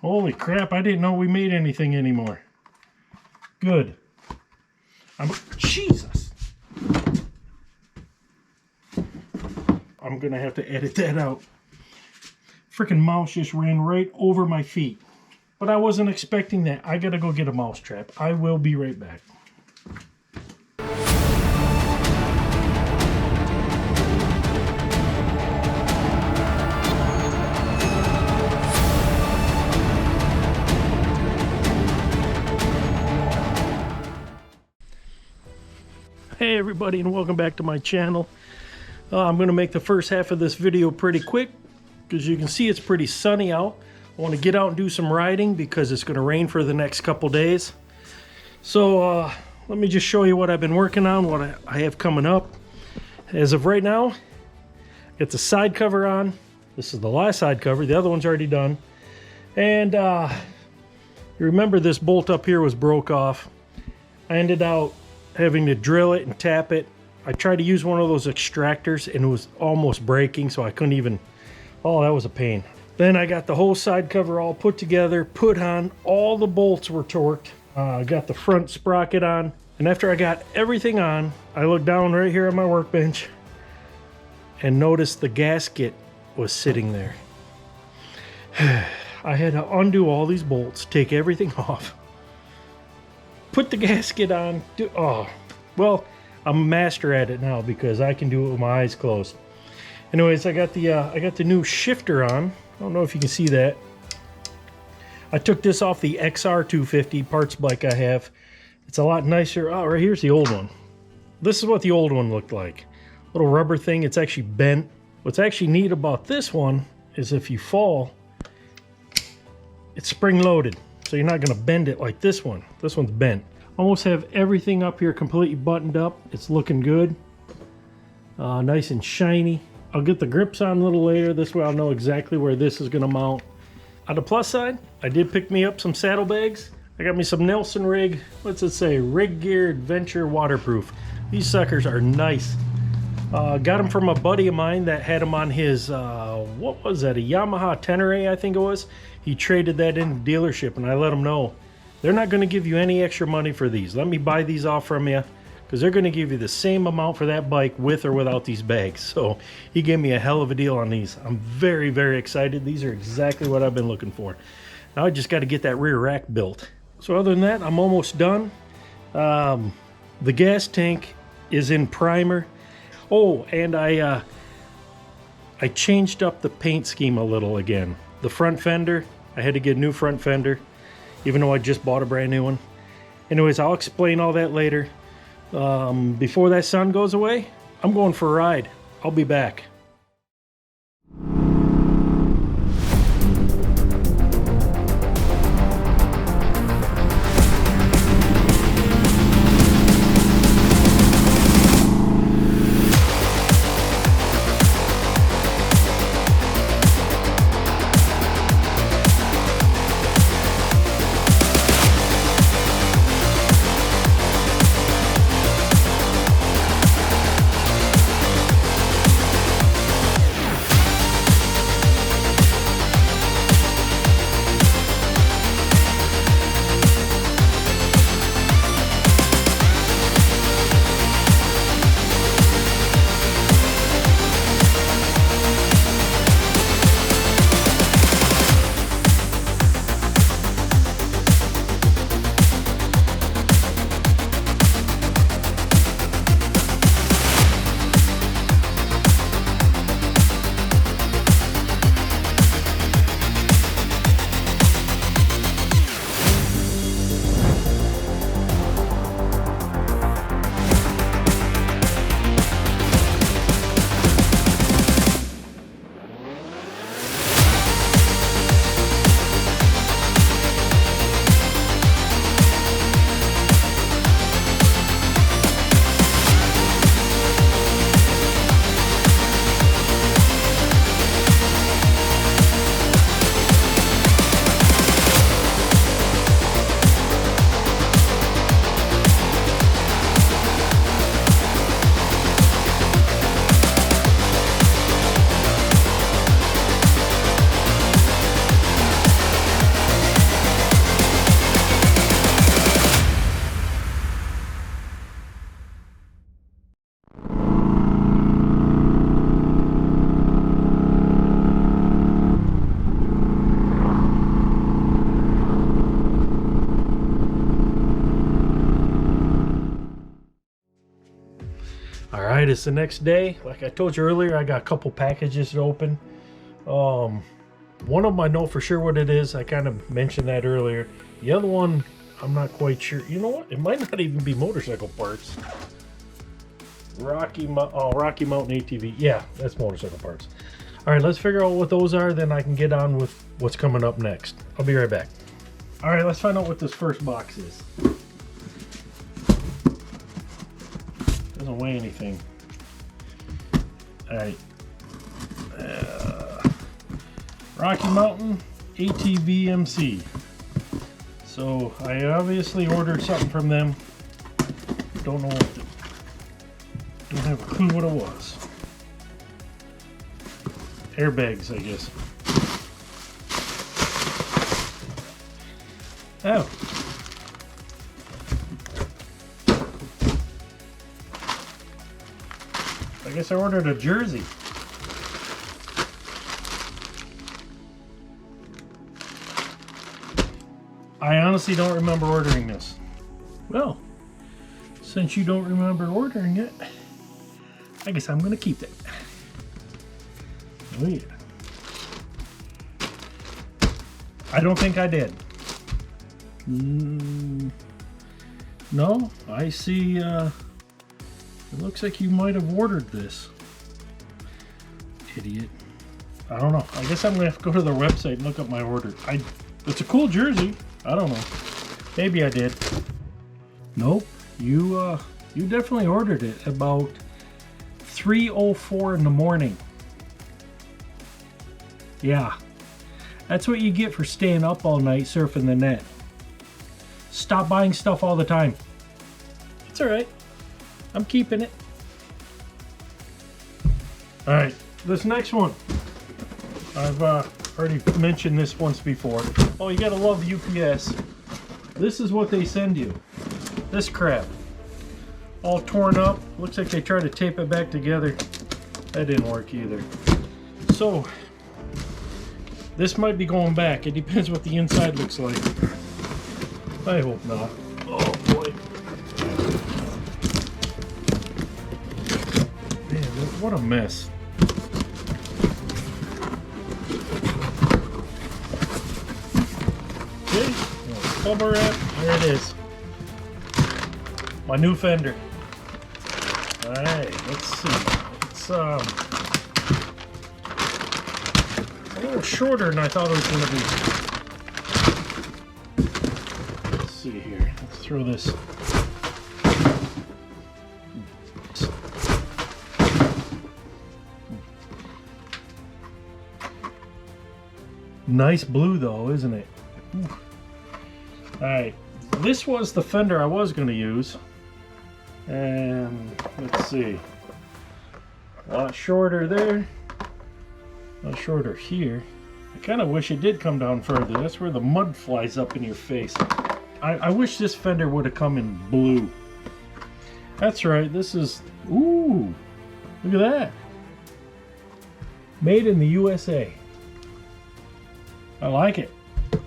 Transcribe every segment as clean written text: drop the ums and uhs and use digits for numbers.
Holy crap, I didn't know we made anything anymore. Good. Jesus. I'm gonna have to edit that out. Freaking mouse just ran right over my feet. But I wasn't expecting that. I gotta go get a mouse trap. I will be right back. Hey everybody, and welcome back to my channel. I'm going to make the first half of this video pretty quick because you can see it's pretty sunny out. I want to get out and do some riding because it's going to rain for the next couple days. So let me just show you what I've been working on, what I have coming up. As of right now, got the side cover on. This is the last side cover. The other one's already done. And you remember this bolt up here was broke off. I ended out having to drill it and tap it. I tried to use one of those extractors and it was almost breaking, so I couldn't even, oh, that was a pain. Then I got the whole side cover all put together, put on, all the bolts were torqued. I got the front sprocket on, and after I got everything on, I looked down right here on my workbench and noticed the gasket was sitting there. I had to undo all these bolts, take everything off, put the gasket on. Oh, well, I'm a master at it now because I can do it with my eyes closed. Anyways, I got the new shifter on. I don't know if you can see that. I took this off the XR250 parts bike I have. It's a lot nicer. Oh, right here's the old one. This is what the old one looked like. Little rubber thing. It's actually bent. What's actually neat about this one is if you fall, it's spring loaded. So you're not going to bend it like this one. This one's bent. Almost have everything up here completely buttoned up. It's looking good. Nice and shiny. I'll get the grips on a little later. This way I'll know exactly where this is going to mount. On the plus side, I did pick me up some saddlebags. I got me some Nelson Rig. What's it say? Rig Gear Adventure Waterproof. These suckers are nice. Got them from a buddy of mine that had them on his, what was that? A Yamaha Tenere, I think it was. He traded that in the dealership, and I let him know they're not going to give you any extra money for these. Let me buy these off from you because they're going to give you the same amount for that bike with or without these bags. So he gave me a hell of a deal on these. I'm very, very excited. These are exactly what I've been looking for. Now I just got to get that rear rack built. So other than that, I'm almost done. The gas tank is in primer. Oh, and I changed up the paint scheme a little again. The front fender, I had to get a new front fender, even though I just bought a brand new one. Anyways, I'll explain all that later. Before that sun goes away, I'm going for a ride. I'll be back. right, it's the next day. Like I told you earlier, I got a couple packages to open. One of them I know for sure what it is. I kind of mentioned that earlier. The other one, I'm not quite sure. You know what? It might not even be motorcycle parts. Rocky Mountain ATV. Yeah, that's motorcycle parts. All right, let's figure out what those are. Then I can get on with what's coming up next. I'll be right back. All right, let's find out what this first box is. Doesn't weigh anything. All right. Rocky Mountain ATV MC. So I obviously ordered something from them. Don't know what. Don't have a clue what it was. Airbags, I guess. Oh. I guess I ordered a jersey. I honestly don't remember ordering this. Well, since you don't remember ordering it, I guess I'm gonna keep it. Oh yeah. I don't think I did. No, I see, it looks like you might have ordered this. Idiot. I don't know. I guess I'm gonna have to go to their website and look up my order. It's a cool jersey. I don't know. Maybe I did. Nope. You definitely ordered it about 3:04 in the morning. Yeah. That's what you get for staying up all night surfing the net. Stop buying stuff all the time. It's alright. I'm keeping it. Alright, this next one. I've already mentioned this once before. Oh, you gotta love UPS. This is what they send you. This crap. All torn up. Looks like they tried to tape it back together. That didn't work either. So, this might be going back. It depends what the inside looks like. I hope not. Oh boy. Man, what a mess. Okay, bubble wrap. There it is. My new fender. Alright, let's see. It's a little shorter than I thought it was going to be. Let's see here. Let's throw this. Nice blue though, isn't it? Alright, this was the fender I was going to use. And let's see. A lot shorter there. A lot shorter here. I kind of wish it did come down further. That's where the mud flies up in your face. I wish this fender would have come in blue. That's right, this is... Ooh! Look at that! Made in the USA. I like it.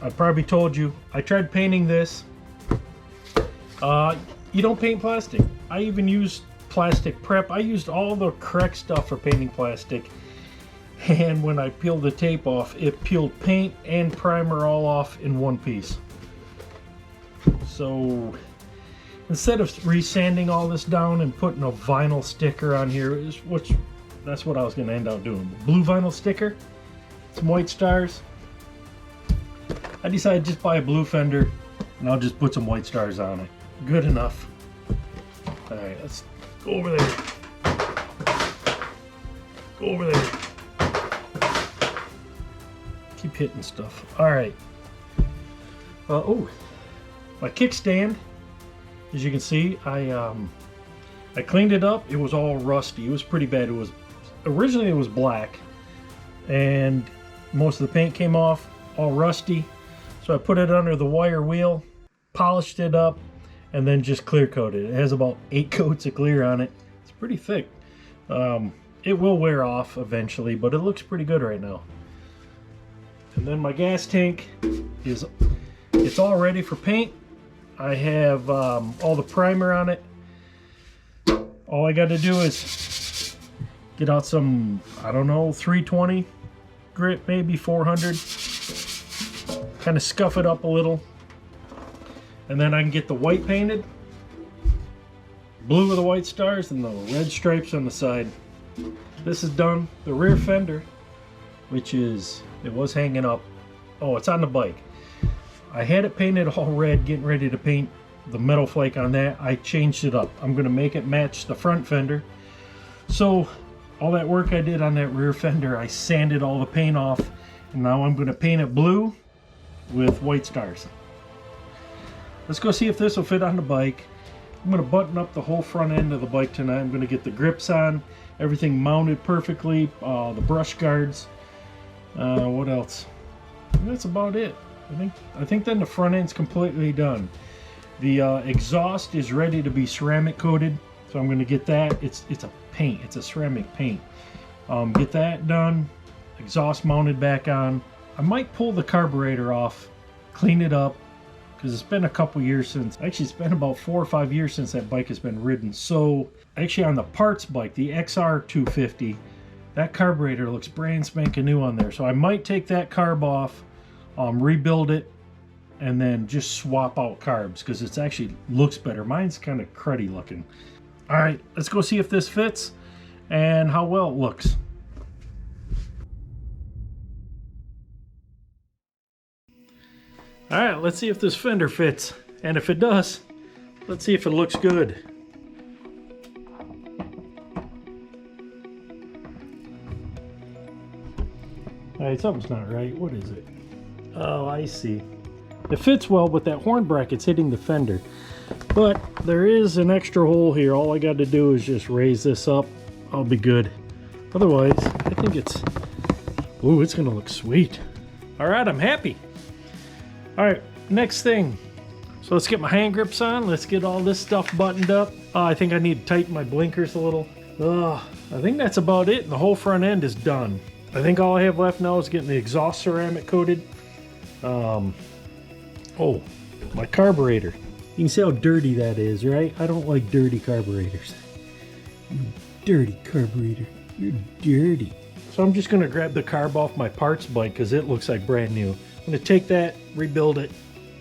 I probably told you. I tried painting this. You don't paint plastic. I even used plastic prep. I used all the correct stuff for painting plastic. And when I peeled the tape off, it peeled paint and primer all off in one piece. So instead of resanding all this down and putting a vinyl sticker on here, that's what I was going to end up doing. Blue vinyl sticker, some white stars. I decided to just buy a blue fender and I'll just put some white stars on it. Good enough. Alright, let's go over there. Go over there. Keep hitting stuff. Alright. Oh, my kickstand. As you can see, I cleaned it up. It was all rusty. It was pretty bad. Originally it was black and most of the paint came off, all rusty. So I put it under the wire wheel, polished it up, and then just clear coated it. It has about 8 coats of clear on it. It's pretty thick. It will wear off eventually, but it looks pretty good right now. And then my gas tank it's all ready for paint. I have all the primer on it. All I got to do is get out some, I don't know, 320 grit, maybe 400. Kind of scuff it up a little. And then I can get the white painted. Blue with the white stars and the red stripes on the side. This is done. The rear fender, which is, it was hanging up. Oh, it's on the bike. I had it painted all red, getting ready to paint the metal flake on that. I changed it up. I'm gonna make it match the front fender. So all that work I did on that rear fender, I sanded all the paint off, and now I'm gonna paint it blue with white stars. Let's go see if this will fit on the bike. I'm going to button up the whole front end of the bike tonight. I'm going to get the grips on, everything mounted perfectly, the brush guards. What else? That's about it. I think then the front end's completely done. The exhaust is ready to be ceramic coated, so I'm going to get that. It's a paint. It's a ceramic paint. Get that done. Exhaust mounted back on. I might pull the carburetor off, clean it up, because it's been a couple years since, actually it's been about 4 or 5 years since that bike has been ridden. So actually on the parts bike, the XR250, that carburetor looks brand spanking new on there. So I might take that carb off, rebuild it, and then just swap out carbs, because it's actually looks better. Mine's kind of cruddy looking. All right, let's go see if this fits and how well it looks. All right, let's see if this fender fits. And if it does, let's see if it looks good. All right, something's not right. What is it? Oh, I see. It fits well, but that horn bracket's hitting the fender. But there is an extra hole here. All I got to do is just raise this up. I'll be good. Otherwise, I think it's... Ooh, it's gonna look sweet. All right, I'm happy. All right, next thing. So let's get my hand grips on. Let's get all this stuff buttoned up. I think I need to tighten my blinkers a little. I think that's about it. The whole front end is done. I think all I have left now is getting the exhaust ceramic coated. Oh, my carburetor. You can see how dirty that is, right? I don't like dirty carburetors. You dirty carburetor. You're dirty. So I'm just gonna grab the carb off my parts bike because it looks like brand new. I'm going to take that, rebuild it,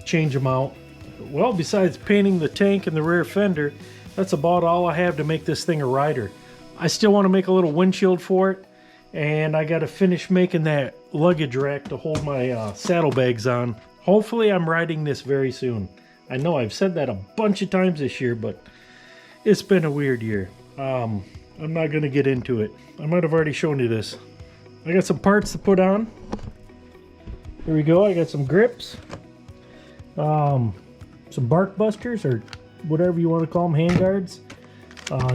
change them out. Well, besides painting the tank and the rear fender, that's about all I have to make this thing a rider. I still want to make a little windshield for it, and I got to finish making that luggage rack to hold my saddlebags on. Hopefully I'm riding this very soon. I know I've said that a bunch of times this year, but it's been a weird year. I'm not going to get into it. I might have already shown you this. I got some parts to put on. Here we go. I got some grips, some bark busters, or whatever you want to call them, hand guards,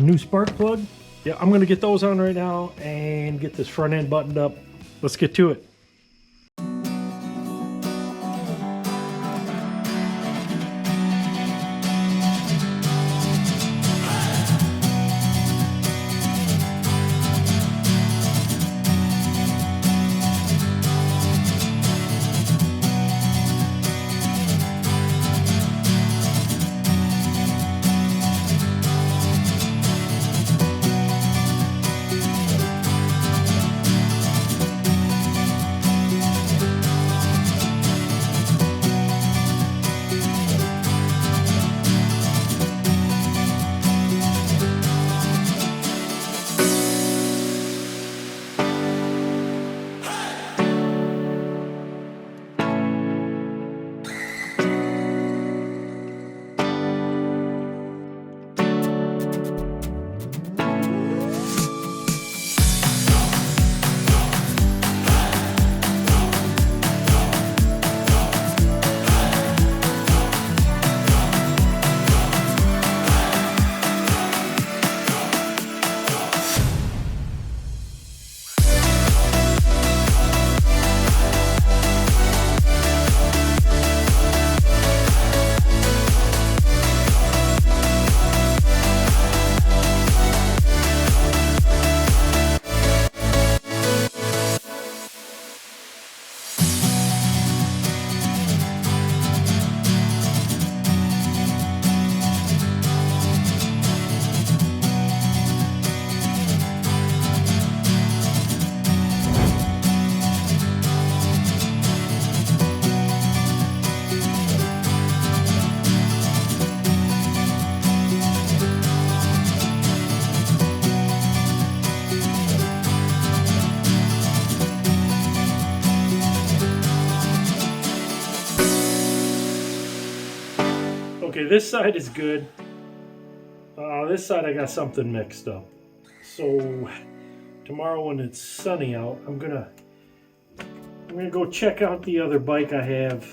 new spark plug. Yeah, I'm going to get those on right now and get this front end buttoned up. Let's get to it. Okay, this side is good. This side I got something mixed up. So tomorrow when it's sunny out, I'm gonna go check out the other bike I have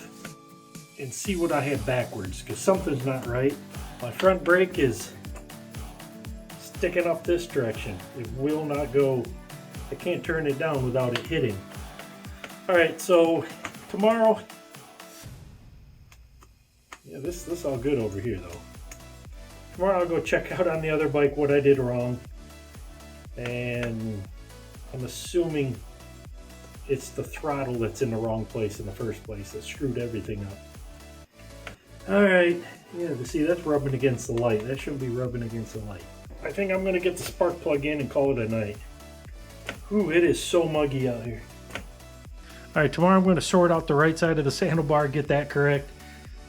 and see what I have backwards, because something's not right. My front brake is sticking up this direction. It will not go. I can't turn it down without it hitting. All right, so tomorrow, yeah, this all good over here though. Tomorrow I'll go check out on the other bike what I did wrong, and I'm assuming it's the throttle that's in the wrong place in the first place that screwed everything up. All right, yeah, see, that's rubbing against the light. That shouldn't be rubbing against the light. I think I'm gonna get the spark plug in and call it a night. Ooh, it is so muggy out here. All right, tomorrow I'm gonna sort out the right side of the handlebar, get that correct.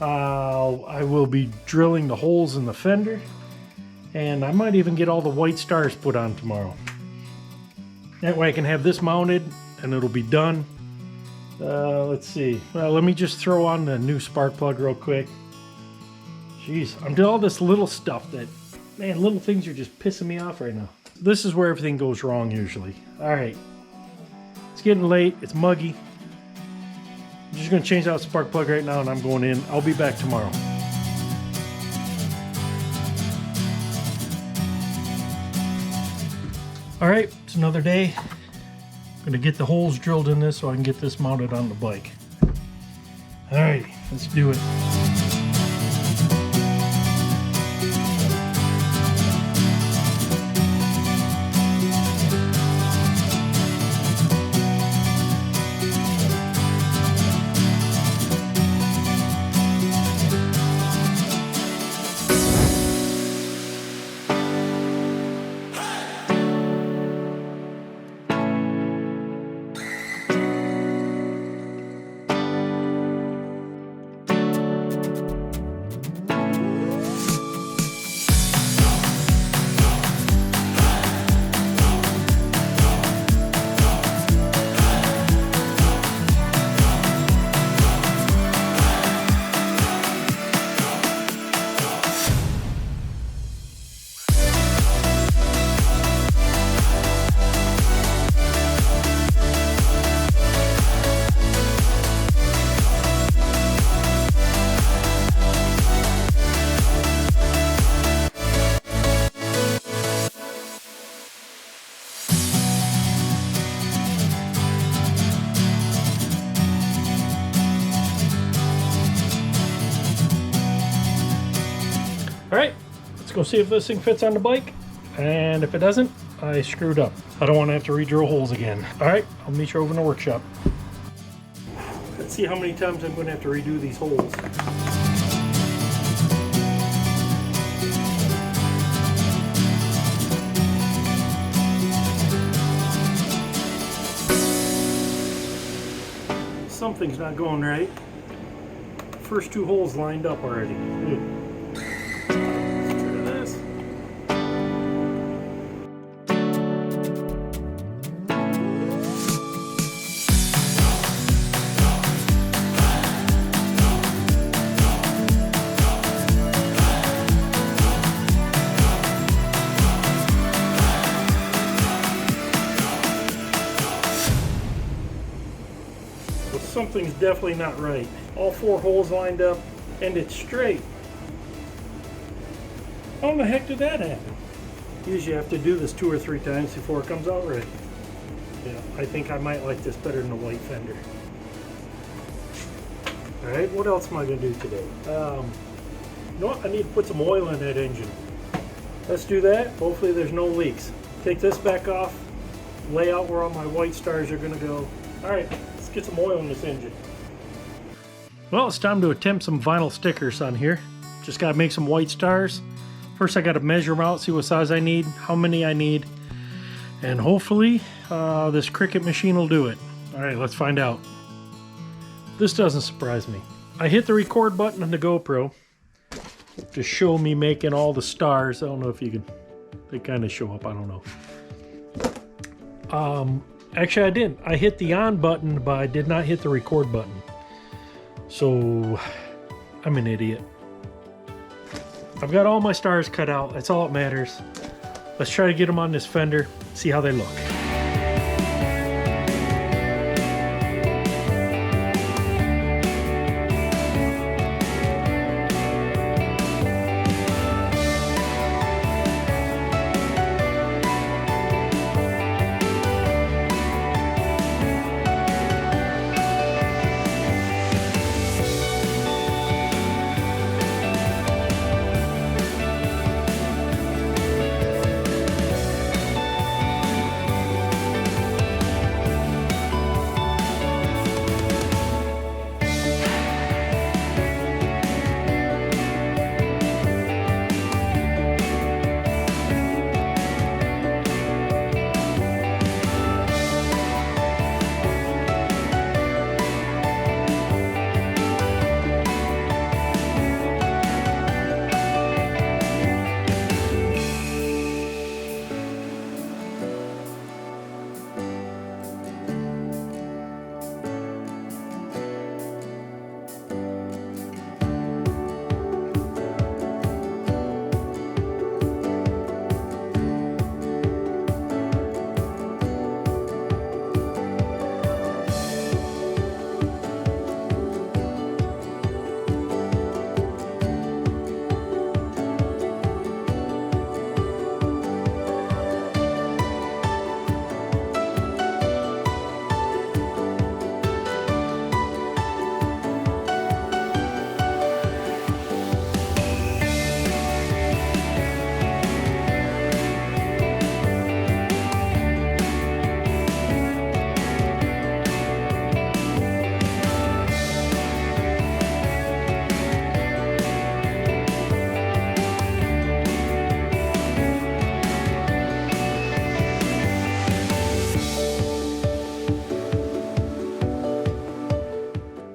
I will be drilling the holes in the fender, and I might even get all the white stars put on tomorrow. That way I can have this mounted and it'll be done. Let's see. Well, let me just throw on the new spark plug real quick. Jeez, I'm doing all this little stuff that, man, little things are just pissing me off right now. This is where everything goes wrong usually. All right, it's getting late, it's muggy. I'm just gonna change out the spark plug right now and I'm going in. I'll be back tomorrow. All right, it's another day. I'm gonna get the holes drilled in this so I can get this mounted on the bike. All right, let's do it. All right, let's go see if this thing fits on the bike. And if it doesn't, I screwed up. I don't want to have to re-drill holes again. All right, I'll meet you over in the workshop. Let's see how many times I'm going to have to redo these holes. Something's not going right. First two holes lined up already. Something's definitely not right. All four holes lined up and it's straight. How the heck did that happen? Usually you have to do this 2 or 3 times before it comes out right. Yeah, I think I might like this better than the white fender. Alright, what else am I going to do today? You know what? I need to put some oil in that engine. Let's do that. Hopefully there's no leaks. Take this back off, lay out where all my white stars are going to go. Alright, let's get some oil in this engine. Well, it's time to attempt some vinyl stickers on here. Just got to make some white stars. First I got to measure them out, see what size I need, how many I need, and hopefully this Cricut machine will do it. Alright, let's find out. This doesn't surprise me. I hit the record button on the GoPro to show me making all the stars. I don't know if you can, they kind of show up, I don't know. Actually I didn't. I hit the on button, but I did not hit the record button. So I'm an idiot. I've got all my stars cut out. That's all that matters. Let's try to get them on this fender, see how they look.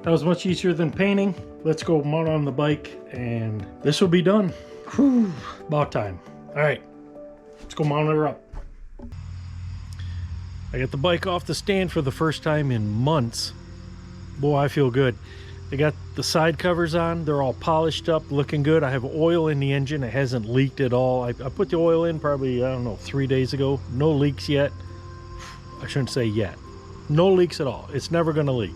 That was much easier than painting. Let's go mount on the bike and this will be done. Whew, about time. All right, let's go mount her up. I got the bike off the stand for the first time in months. Boy, I feel good. I got the side covers on. They're all polished up, looking good. I have oil in the engine. It hasn't leaked at all. I put the oil in probably, I don't know, 3 days ago. No leaks yet. I shouldn't say yet. No leaks at all. It's never gonna leak.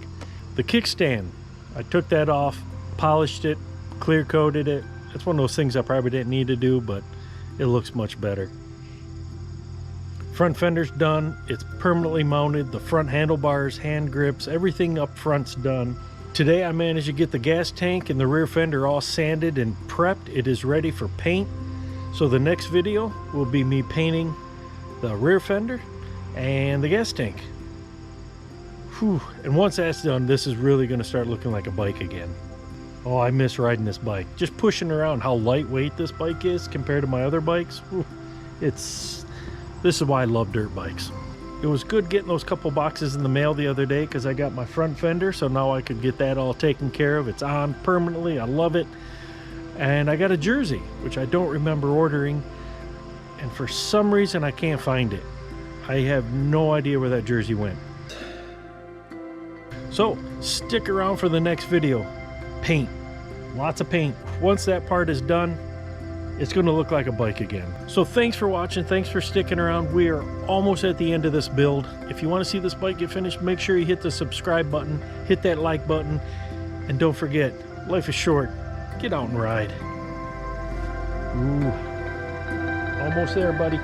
The kickstand, I took that off, polished it, clear coated it. It's one of those things I probably didn't need to do, but it looks much better. Front fender's done. It's permanently mounted. The front handlebars, hand grips, everything up front's done. Today I managed to get the gas tank and the rear fender all sanded and prepped. It is ready for paint. So the next video will be me painting the rear fender and the gas tank. Whew. And once that's done, this is really going to start looking like a bike again. Oh, I miss riding this bike. Just pushing around how lightweight this bike is compared to my other bikes. Whew. This is why I love dirt bikes. It was good getting those couple boxes in the mail the other day because I got my front fender, so now I could get that all taken care of. It's on permanently. I love it. And I got a jersey, which I don't remember ordering, and for some reason I can't find it. I have no idea where that jersey went. So stick around for the next video. Paint, lots of paint. Once that part is done, it's going to look like a bike again. So thanks for watching. Thanks for sticking around. We are almost at the end of this build. If you want to see this bike get finished, make sure you hit the subscribe button, hit that like button, and don't forget, life is short. Get out and ride. Ooh, almost there, buddy.